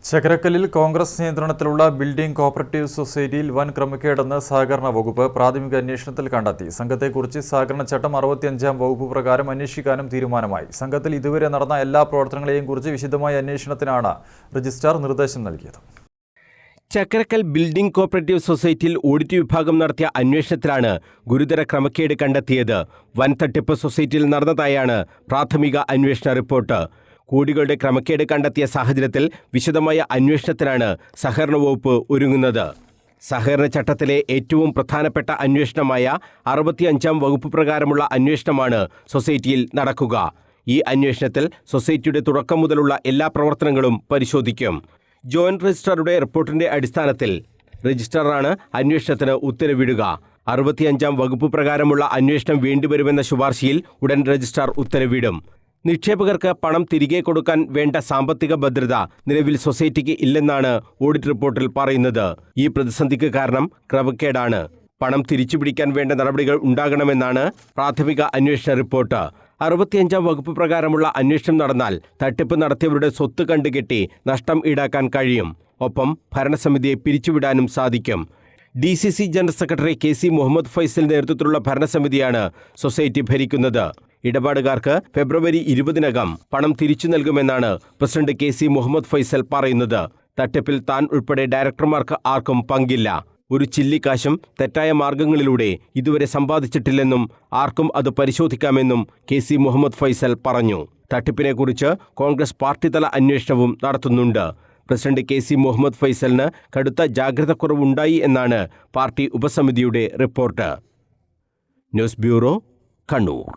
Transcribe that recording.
ചക്കരക്കല്ലിൽ കോൺഗ്രസ് നിയന്ത്രണത്തിലുള്ള building cooperative സൊസൈറ്റിയിൽ വൻ ക്രമക്കേടെന്ന് സഹകരണ വകുപ്പ് പ്രാഥമിക അന്വേഷണത്തിൽ കണ്ടെത്തി. സംഘത്തെക്കുറിച്ച് സഹകരണ ചട്ടം 65-ാം വകുപ്പ് പ്രകാരം അന്വേഷിക്കാനും തീരുമാനമായി. സംഘത്തിൽ ഇതുവരെ നടന്ന എല്ലാ പ്രവർത്തനങ്ങളെയും കുറിച്ച് വിശദമായ അന്വേഷണത്തിനാണ് രജിസ്ട്രാർ നിർദ്ദേശം നൽകിയത്. ചക്കരക്കൽ ബിൽഡിംഗ് കോഓപ്പറേറ്റീവ് സൊസൈറ്റിയിൽ ഓഡിറ്റ് വിഭാഗം നടത്തിയ അന്വേഷണത്തിലാണ് ഗുരുതര ക്രമക്കേട് കണ്ടെത്തിയത്. വൻ തട്ടിപ്പ് സൊസൈറ്റിയിൽ നടന്നതായാണ് പ്രാഥമിക അന്വേഷണ റിപ്പോർട്ട്. കോടികളുടെ ക്രമക്കേട് കണ്ടെത്തിയ സാഹചര്യത്തിൽ വിശദമായ അന്വേഷണത്തിനാണ് സഹകരണ വകുപ്പ് ഒരുങ്ങുന്നത്. സഹകരണ ചട്ടത്തിലെ ഏറ്റവും പ്രധാനപ്പെട്ട അന്വേഷണമായ 65-ാം വകുപ്പ് പ്രകാരമുള്ള അന്വേഷണമാണ് സൊസൈറ്റിയിൽ നടക്കുക. ഈ അന്വേഷണത്തിൽ സൊസൈറ്റിയുടെ തുടക്കം മുതലുള്ള എല്ലാ പ്രവർത്തനങ്ങളും പരിശോധിക്കും. ജോയിന്റ് രജിസ്ട്രാറുടെ റിപ്പോർട്ടിന്റെ അടിസ്ഥാനത്തിൽ രജിസ്ട്രാറാണ് അന്വേഷണത്തിന് ഉത്തരവിടുക. 65-ാം വകുപ്പ് പ്രകാരമുള്ള അന്വേഷണം വേണ്ടിവരുമെന്ന ശുപാർശയിൽ ഉടൻ രജിസ്ട്രാർ ഉത്തരവിടും. നിക്ഷേപകർക്ക് പണം തിരികെ കൊടുക്കാൻ വേണ്ട സാമ്പത്തിക ഭദ്രത നിലവിൽ സൊസൈറ്റിക്ക് ഇല്ലെന്നാണ് ഓഡിറ്റ് റിപ്പോർട്ടിൽ പറയുന്നത്. ഈ പ്രതിസന്ധിക്ക് കാരണം ക്രമക്കേടാണ്. പണം തിരിച്ചുപിടിക്കാൻ വേണ്ട നടപടികൾ ഉണ്ടാകണമെന്നാണ് പ്രാഥമിക അന്വേഷണ റിപ്പോർട്ട്. 65-ാം വകുപ്പ് പ്രകാരമുള്ള അന്വേഷണം നടന്നാൽ തട്ടിപ്പ് നടത്തിയവരുടെ സ്വത്ത് കണ്ടുകെട്ടി നഷ്ടം ഈടാക്കാൻ കഴിയും. ഒപ്പം ഭരണസമിതിയെ പിരിച്ചുവിടാനും സാധിക്കും. DCC general secretary KC Muhammad ഫൈസലിന്റെ നേതൃത്വത്തിലുള്ള ഭരണസമിതിയാണ് സൊസൈറ്റി ഭരിക്കുന്നത്. ഇടപാടുകാർക്ക് ഫെബ്രുവരി 20-നകം പണം തിരിച്ചു നൽകുമെന്നാണ് പ്രസിഡന്റ് KC മുഹമ്മദ് ഫൈസൽ പറയുന്നത്. തട്ടിപ്പിൽ താൻ ഉൾപ്പെടെ ഡയറക്ടർമാർക്ക് ആർക്കും പങ്കില്ല. ഒരു ചില്ലിക്കാശും തെറ്റായ മാർഗങ്ങളിലൂടെ ഇതുവരെ സമ്പാദിച്ചിട്ടില്ലെന്നും ആർക്കും അത് പരിശോധിക്കാമെന്നും KC മുഹമ്മദ് ഫൈസൽ പറഞ്ഞു. തട്ടിപ്പിനെക്കുറിച്ച് കോൺഗ്രസ് പാർട്ടിതല അന്വേഷണവും നടത്തുന്നുണ്ട്. പ്രസിഡന്റ് KC മുഹമ്മദ് ഫൈസലിന് കടുത്ത ജാഗ്രതക്കുറവുണ്ടായി എന്നാണ് പാർട്ടി ഉപസമിതിയുടെ റിപ്പോർട്ട്. News bureau, Kannur.